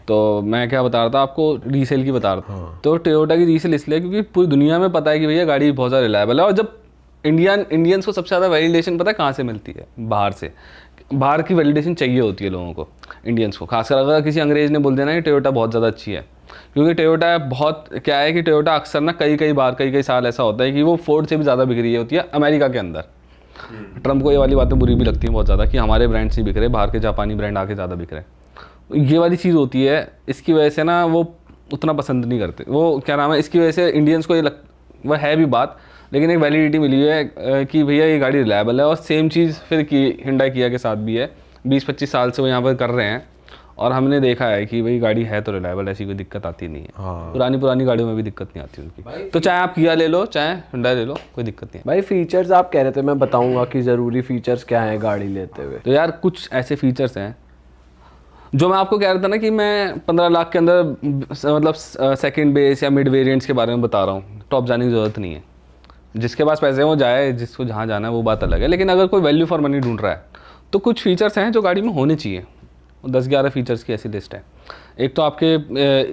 तो मैं क्या बता रहा था आपको, रीसेल की बता रहा था। तो टोयोटा की रीसेल इसलिए क्योंकि पूरी दुनिया में पता है कि भैया गाड़ी बहुत ज़्यादा रिलायबल है। और जब इंडियंस को सबसे ज़्यादा वैलिडेशन पता है कहाँ से मिलती है? बाहर से। बाहर की वैलिडेशन चाहिए होती है लोगों को, इंडियंस को खासकर। अगर किसी अंग्रेज़ ने बोल देना कि टोयोटा बहुत ज़्यादा अच्छी है, क्योंकि टोयोटा बहुत क्या है कि टोयोटा अक्सर ना कई साल ऐसा होता है कि वो फोर्ड से भी ज़्यादा बिक रही होती है अमेरिका के अंदर। ट्रम्प को ये वाली बातें बुरी भी लगती हैं बहुत ज़्यादा कि हमारे ब्रांड्स नहीं बिक रहे, बाहर के जापानी ब्रांड आके ज़्यादा बिक रहे हैं। ये वाली चीज़ होती है, इसकी वजह से ना वो उतना पसंद नहीं करते। वो क्या नाम है, इसकी वजह से इंडियंस को ये वह है भी बात, लेकिन एक वैलिडिटी मिली है कि भैया ये गाड़ी रिलायबल है। और सेम चीज़ फिर की हिंडा किया के साथ भी है। 20-25 साल से वो यहाँ पर कर रहे हैं और हमने देखा है कि भाई गाड़ी है तो रिलायबल, ऐसी कोई दिक्कत आती नहीं है। हाँ। पुरानी गाड़ियों में भी दिक्कत नहीं आती उनकी। तो चाहे आप किया ले लो चाहे हिंडा ले लो, कोई दिक्कत नहीं है। भाई फीचर्स आप कह रहे थे, मैं बताऊंगा कि ज़रूरी फीचर्स क्या हैं गाड़ी लेते हुए। तो यार कुछ ऐसे फीचर्स हैं जो मैं आपको कह रहा था ना कि मैं 15 लाख के अंदर मतलब सेकंड बेस या मिड वेरिएंट्स के बारे में बता रहा हूँ। टॉप जाने की ज़रूरत नहीं है, जिसके पास पैसे हैं वो जाए, जिसको जहाँ जाना है वो बात अलग है। लेकिन अगर कोई वैल्यू फॉर मनी ढूंढ रहा है तो कुछ फीचर्स हैं जो गाड़ी में होने चाहिए। 10-11 फीचर्स की ऐसी लिस्ट है। एक तो आपके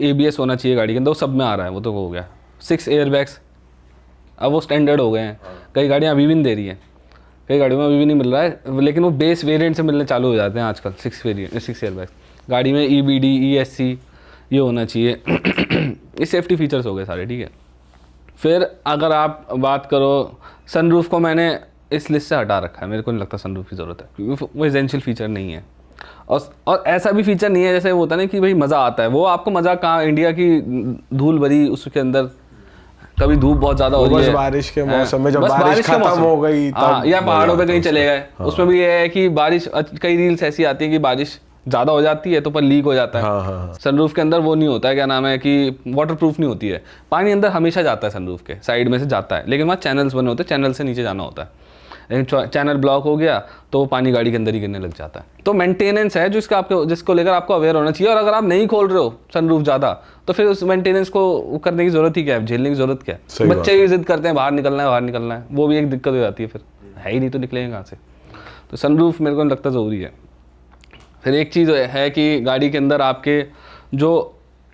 ABS होना चाहिए गाड़ी के अंदर, वो सब में आ रहा है, वो तो हो गया। 6 एयरबैग्स अब वो स्टैंडर्ड हो गए हैं। कई गाड़ियाँ अभी भी नहीं दे रही हैं, कई गाड़ियों में अभी भी नहीं मिल रहा है, लेकिन वो बेस वेरिएंट से मिलने चालू हो जाते हैं आजकल। 6 एयरबैग्स गाड़ी में, EBD ESC ये होना चाहिए। ये सेफ्टी फीचर्स हो गए सारे, ठीक है। फिर अगर आप बात करो सनरूफ को, मैंने इस लिस्ट से हटा रखा है, मेरे को नहीं लगता सनरूफ की ज़रूरत है, क्योंकि वो एसेंशियल फीचर नहीं है। और ऐसा भी फीचर नहीं है जैसे वो होता है ना कि भाई मज़ा आता है। वो आपको मज़ा कहाँ, इंडिया की धूल भरी उसके अंदर कभी धूप बहुत ज़्यादा हो रही है, बारिश के मौसम में जब बारिश खत्म हो गई या पहाड़ों पे कहीं चले गए, उसमें भी ये है कि बारिश, कई रील्स ऐसी आती है कि बारिश ज़्यादा हो जाती है तो पर लीक हो जाता है। सनरूफ के अंदर वो नहीं होता है, क्या नाम है कि वाटर प्रूफ नहीं होती है। पानी अंदर हमेशा जाता है, सनरूफ के साइड में से जाता है, लेकिन वहाँ चैनल्स बने होते हैं, चैनल से नीचे जाना होता है। लेकिन चैनल ब्लॉक हो गया तो वो पानी गाड़ी के अंदर ही गिरने लग जाता है। तो मेंटेनेंस है जिसको लेकर आपको अवेयर होना चाहिए। और अगर आप नहीं खोल रहे हो सनरूफ ज़्यादा तो फिर उस मेंटेनेंस को करने की ज़रूरत ही क्या है, झेलने की ज़रूरत क्या है? बच्चे भी जिद करते हैं बाहर निकलना है, वो भी एक दिक्कत हो जाती है, फिर है ही नहीं तो निकलेंगे कहाँ से। तो सनरूफ मेरे को लगता ज़रूरी है। फिर एक चीज़ है कि गाड़ी के अंदर आपके जो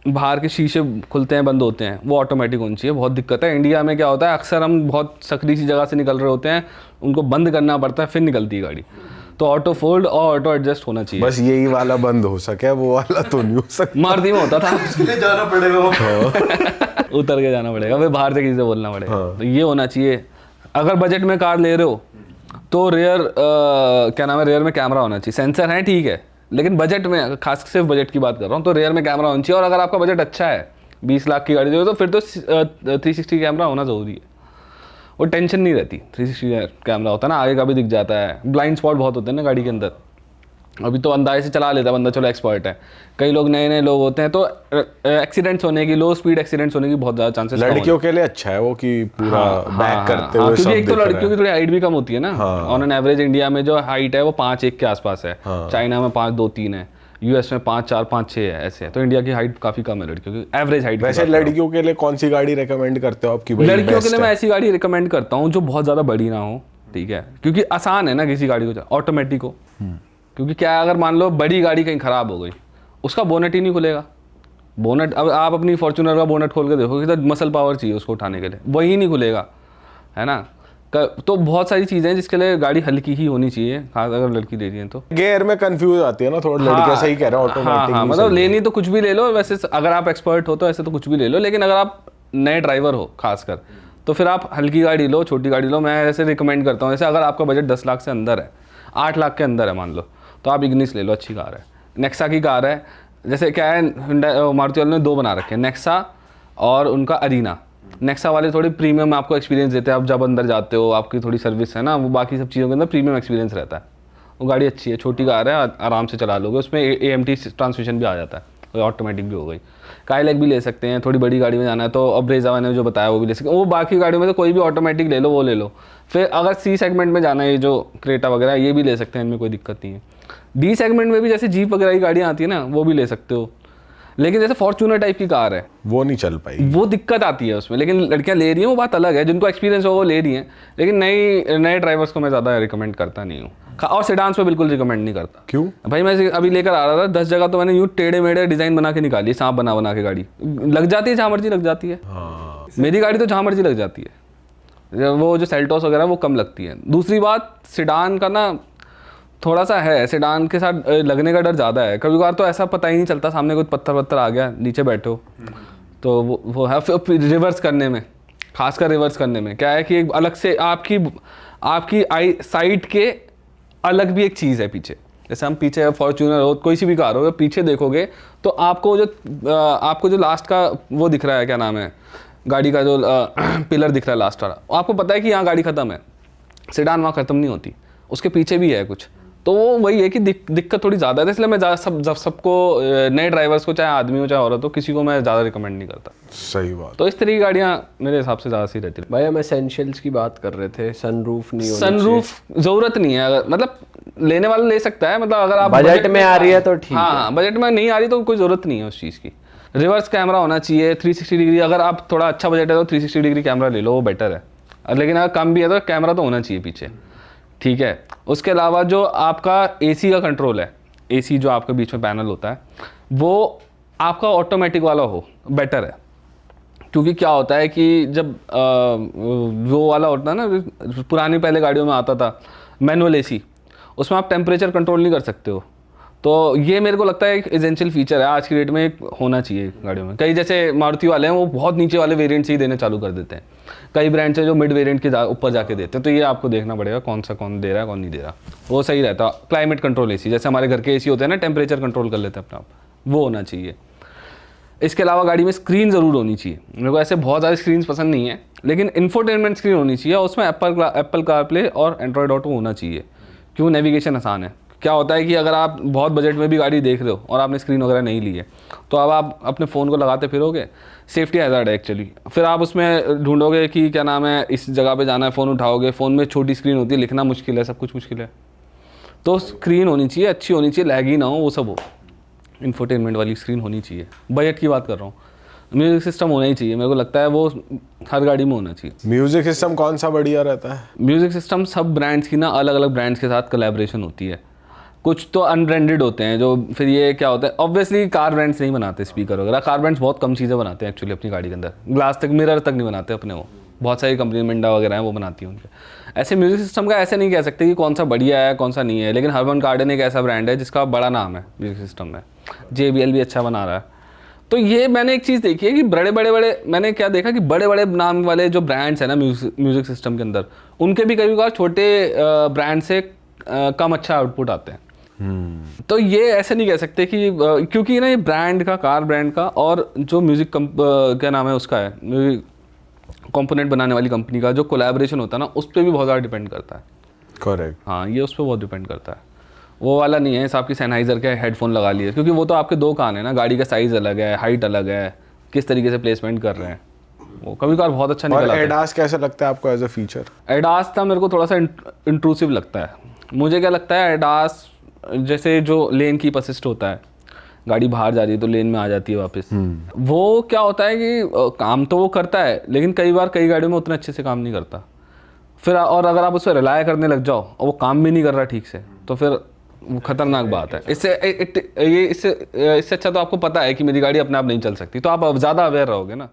बाहर के शीशे खुलते हैं बंद होते हैं वो ऑटोमेटिक होनी चाहिए। बहुत दिक्कत है इंडिया में, क्या होता है अक्सर हम बहुत सकरी सी जगह से निकल रहे होते हैं, उनको बंद करना पड़ता है फिर निकलती है गाड़ी। तो ऑटो फोल्ड और ऑटो एडजस्ट होना चाहिए। बस यही वाला बंद हो सके, वो वाला तो नहीं हो सकता। मारुति में होता था जाना पड़ेगा वो। उतर के जाना पड़ेगा, फिर बाहर से किसी से बोलना पड़ेगा। तो ये होना चाहिए। अगर बजट में कार ले रहे हो तो रेयर क्या नाम है, रेयर में कैमरा होना चाहिए। सेंसर है ठीक है, लेकिन बजट में, खास सिर्फ बजट की बात कर रहा हूँ, तो रेयर में कैमरा होना चाहिए। और अगर आपका बजट अच्छा है, 20 लाख की गाड़ी जो है, तो फिर तो 360 कैमरा होना ज़रूरी है। वो टेंशन नहीं रहती, 360 कैमरा होता है ना, आगे का भी दिख जाता है। ब्लाइंड स्पॉट बहुत होते हैं ना गाड़ी के अंदर। अभी तो अंदाजे से चला लेता है बंदा, चलो एक्सपर्ट है। कई लोग नए लोग होते हैं तो एक्सीडेंट्स होने की, लो स्पीड एक्सीडेंट्स होने की बहुत ज़्यादा चांसेस। लड़कियों के लिए अच्छा है वो कि पूरा बैक करते हुए, क्योंकि एक तो लड़कियों की थोड़ी हाइट भी कम होती है ना। ऑन एन एवरेज इंडिया में जो हाइट है वो 5'1" के आसपास है। चाइना में 5'2'3" है, US में 5'4", 5'6" है, ऐसे है। तो इंडिया की हाइट काफ़ी कम है लड़कियों की, एवरेज हाइट। वैसे लड़कियों के लिए कौन सी गाड़ी रिकमेंड करते हो आपकी? लड़कियों के लिए मैं ऐसी गाड़ी रिकमेंड करता हूँ जो बहुत ज़्यादा बड़ी ना हो, ठीक है, क्योंकि आसान है ना किसी गाड़ी को, ऑटोमेटिक हो। क्योंकि क्या, अगर मान लो बड़ी गाड़ी कहीं ख़राब हो गई, उसका बोनट ही नहीं खुलेगा। बोनट, अब आप अपनी फॉर्च्यूनर का बोनट खोल के देखो, तो मसल पावर चाहिए उसको उठाने के लिए, वही नहीं खुलेगा, है ना। तो बहुत सारी चीज़ें हैं जिसके लिए गाड़ी हल्की ही होनी चाहिए, खास अगर लड़की ले रही है तो। गियर में कंफ्यूज आती है ना थोड़ा, लड़कियां सही कह रहे हैं, ऑटोमेटिक। हाँ, मतलब लेनी तो कुछ भी ले लो वैसे, अगर आप एक्सपर्ट हो तो ऐसे तो कुछ भी ले लो, लेकिन अगर आप नए ड्राइवर हो खासकर, तो फिर आप हल्की गाड़ी लो, छोटी गाड़ी लो। मैं ऐसे रिकमेंड करता हूँ, जैसे अगर आपका बजट 10 लाख से अंदर है, 8 लाख के अंदर है मान लो, तो आप इग्निस ले लो, अच्छी कार है। नेक्सा की कार है, जैसे क्या है, मारुति वालों ने 2 बना रखे हैं, नेक्सा और उनका अरीना। नेक्सा वाले थोड़ी प्रीमियम आपको एक्सपीरियंस देते हैं, आप जब अंदर जाते हो आपकी थोड़ी सर्विस है ना, वो बाकी सब चीज़ों के अंदर प्रीमियम एक्सपीरियंस रहता है। वो गाड़ी अच्छी है, छोटी कार है, आराम से चला लोगे। उसमें AMT ट्रांसमिशन भी आ जाता है, ऑटोमेटिक भी हो गई। काइलैक भी ले सकते हैं, थोड़ी बड़ी गाड़ी में जाना है तो अब्रेजा मैंने जो बताया वो भी ले सकते हैं। वो बाकी गाड़ियों में तो कोई भी ऑटोमेटिक ले लो, वो ले लो। फिर अगर C सेगमेंट में जाना है, ये जो क्रेटा वगैरह ये भी ले सकते हैं, इनमें कोई दिक्कत नहीं है। D सेगमेंट में भी जैसे जीप वगैरह की गाड़ियाँ आती है ना, वो भी ले सकते हो। लेकिन जैसे फॉर्च्यूनर टाइप की कार है, वो नहीं चल पाई। वो दिक्कत आती है उसमें। लेकिन लड़कियां ले रही हैं वो बात अलग है, जिनको एक्सपीरियंस हो वो ले रही हैं। लेकिन नए ड्राइवर्स को मैं ज़्यादा रिकमेंड करता नहीं हूँ, और सेडान्स पे बिल्कुल रिकमेंड नहीं करता। क्यों भाई मैं अभी लेकर आ रहा था 10 जगह तो मैंने यूँ टेढ़े मेढ़े डिज़ाइन बना के निकाली, सांप बना के गाड़ी लग जाती है जहाँ मर्जी लग जाती है। मेरी गाड़ी तो जहाँ मर्जी लग जाती है, वो जो सेल्टोस वगैरह वो कम लगती है। दूसरी बात, सेडान का ना थोड़ा सा है, सेडान के साथ लगने का डर ज़्यादा है। कभी कभार तो ऐसा पता ही नहीं चलता, सामने कोई पत्थर आ गया, नीचे बैठे हो तो वो है। फिर रिवर्स करने में, खासकर रिवर्स करने में क्या है कि एक अलग से आपकी आई साइड के अलग भी एक चीज़ है पीछे। जैसे हम पीछे फॉर्च्यूनर हो, कोई सी भी कार हो, पीछे देखोगे तो आपको जो लास्ट का वो दिख रहा है, क्या नाम है, गाड़ी का जो पिलर दिख रहा है लास्ट वाला, आपको पता है कि यहाँ गाड़ी ख़त्म है। सेडान वहाँ ख़त्म नहीं होती, उसके पीछे भी है कुछ। तो वो वही है कि दिक्कत थोड़ी ज़्यादा है, इसलिए मैं सबको नए ड्राइवर्स को, चाहे आदमी हो चाहे औरत हो, किसी को मैं ज़्यादा रिकमेंड नहीं करता। सही बात। तो इस तरह की गाड़ियाँ मेरे हिसाब से ज़्यादा सही रहती है। भाई हम एसेंशियल्स की बात कर रहे थे, सनरूफ नहीं होनी सनरूफ ज़रूरत नहीं है, अगर मतलब लेने वाला ले सकता है, मतलब अगर आप बजट में आ रही है तो ठीक है। हाँ, बजट में नहीं आ रही तो कोई ज़रूरत नहीं है उस चीज़ की। रिवर्स कैमरा होना चाहिए 360 डिग्री, अगर आप थोड़ा अच्छा बजट है तो 360 डिग्री कैमरा ले लो, वो बेटर है। लेकिन अगर कम भी है तो कैमरा तो होना चाहिए पीछे, ठीक है। उसके अलावा जो आपका एसी का कंट्रोल है, एसी जो आपके बीच में पैनल होता है, वो आपका ऑटोमेटिक वाला हो, बेटर है। क्योंकि क्या होता है कि जब वो वाला होता है ना, पुरानी पहले गाड़ियों में आता था मैनुअल एसी, उसमें आप टेम्परेचर कंट्रोल नहीं कर सकते हो। तो ये मेरे को लगता है एक एसेंशियल फीचर है आज की डेट में, एक होना चाहिए गाड़ियों में। कई जैसे मारुति वाले हैं वो बहुत नीचे वाले वेरिएंट से ही देने चालू कर देते हैं, कई ब्रांड्स हैं जो मिड वेरिएंट के ऊपर जाके देते हैं। तो ये आपको देखना पड़ेगा कौन दे रहा है कौन नहीं दे रहा, वो सही रहता। क्लाइमेट कंट्रोल एसी, जैसे हमारे घर के एसी होते हैं ना, टेम्परेचर कंट्रोल कर लेते हैं अपना आप, वो होना चाहिए। इसके अलावा गाड़ी में स्क्रीन ज़रूर होनी चाहिए। मेरे को ऐसे बहुत सारी स्क्रीन पसंद नहीं है, लेकिन इन्फोटेनमेंट स्क्रीन होनी चाहिए, उसमें एप्पल कारप्ले और एंड्रॉयड ऑटो होना चाहिए। क्यों? नेविगेशन आसान है। क्या होता है कि अगर आप बहुत बजट में भी गाड़ी देख रहे हो और आपने स्क्रीन वगैरह नहीं ली है, तो अब आप अपने फ़ोन को लगाते फिरोगे, सेफ्टी हैज़ार्ड है एक्चुअली। फिर आप उसमें ढूंढोगे कि क्या नाम है, इस जगह पे जाना है, फ़ोन उठाओगे, फ़ोन में छोटी स्क्रीन होती है, लिखना मुश्किल है, सब कुछ मुश्किल है। तो स्क्रीन होनी चाहिए, अच्छी होनी चाहिए, लैगी ना हो, वो सब हो, इंफोटेनमेंट वाली स्क्रीन होनी चाहिए। बजट की बात कर रहा हूँ। म्यूज़िक सिस्टम होना ही चाहिए, मेरे को लगता है वो हर गाड़ी में होना चाहिए। म्यूजिक सिस्टम कौन सा बढ़िया रहता है? म्यूज़िक सिस्टम सब ब्रांड्स की ना अलग अलग ब्रांड्स के साथ कोलैबोरेशन होती है। कुछ तो अनब्रांडेड होते हैं, जो फिर ये क्या होता है, ऑब्वियसली कार ब्रांड्स नहीं बनाते स्पीकर वगैरह, कार ब्रांड्स बहुत कम चीज़ें बनाते हैं एक्चुअली अपनी गाड़ी के अंदर, ग्लास तक, मिरर तक नहीं बनाते अपने, वो बहुत सारी कंपनी मिंडा वगैरह हैं वो बनाती हैं उनके। ऐसे म्यूज़िक सिस्टम का ऐसे नहीं कह सकते कि कौन सा बढ़िया है कौन सा नहीं है, लेकिन हर्मन कार्डन एक ऐसा ब्रांड है जिसका बड़ा नाम है म्यूज़िक सिस्टम में। JBL भी अच्छा बना रहा है। तो ये मैंने एक चीज़ देखी है कि बड़े मैंने क्या देखा कि बड़े बड़े नाम वाले जो ब्रांड्स हैं ना म्यूज़िक सिस्टम के अंदर, उनके भी कई बार छोटे ब्रांड से कम अच्छा आउटपुट आते हैं। तो ये ऐसे नहीं कह सकते कि क्योंकि ना ये ब्रांड का, कार ब्रांड का, और जो म्यूज़िक क्या नाम है उसका है, कंपोनेंट बनाने वाली कंपनी का जो कोलैबोरेशन होता है ना, उस पर भी बहुत ज़्यादा डिपेंड करता है। करेक्ट। हाँ, ये उस पर बहुत डिपेंड करता है। वो वाला नहीं है आपकी सैनहाइजर के हेडफोन लगा लिए, क्योंकि वो तो आपके दो कान है ना, गाड़ी का साइज़ अलग है, हाइट अलग है, किस तरीके से प्लेसमेंट कर रहे हैं, वो कभी कभार बहुत अच्छा निकल आता है। एडास कैसा लगता है आपको एज अ फीचर? एडास था मेरे को थोड़ा सा इंट्रूसिव लगता है। मुझे क्या लगता है, एडास जैसे जो लेन कीप असिस्ट होता है, गाड़ी बाहर जा रही है तो लेन में आ जाती है वापस, वो क्या होता है कि काम तो वो करता है, लेकिन कई बार कई गाड़ियों में उतने अच्छे से काम नहीं करता। फिर और अगर आप उस पर रिलाय करने लग जाओ और वो काम भी नहीं कर रहा ठीक से, तो फिर वो खतरनाक बात है। इससे अच्छा तो आपको पता है कि मेरी गाड़ी अपने आप नहीं चल सकती, तो आप ज़्यादा अवेयर रहोगे ना।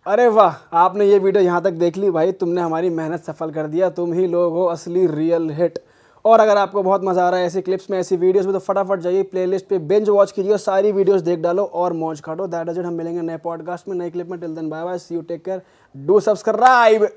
अरे वाह, आपने ये वीडियो यहाँ तक देख ली भाई, तुमने हमारी मेहनत सफल कर दिया। तुम ही लोग हो असली रियल हिट। और अगर आपको बहुत मजा आ रहा है ऐसी क्लिप्स में, ऐसी वीडियोस में, तो फटाफट जाइए प्लेलिस्ट पे, बिंज वॉच कीजिए, सारी वीडियोस देख डालो और मौज काटो। That is it. हम मिलेंगे नए पॉडकास्ट में, नए क्लिप में। Till then bye bye, see you, take care, do subscribe.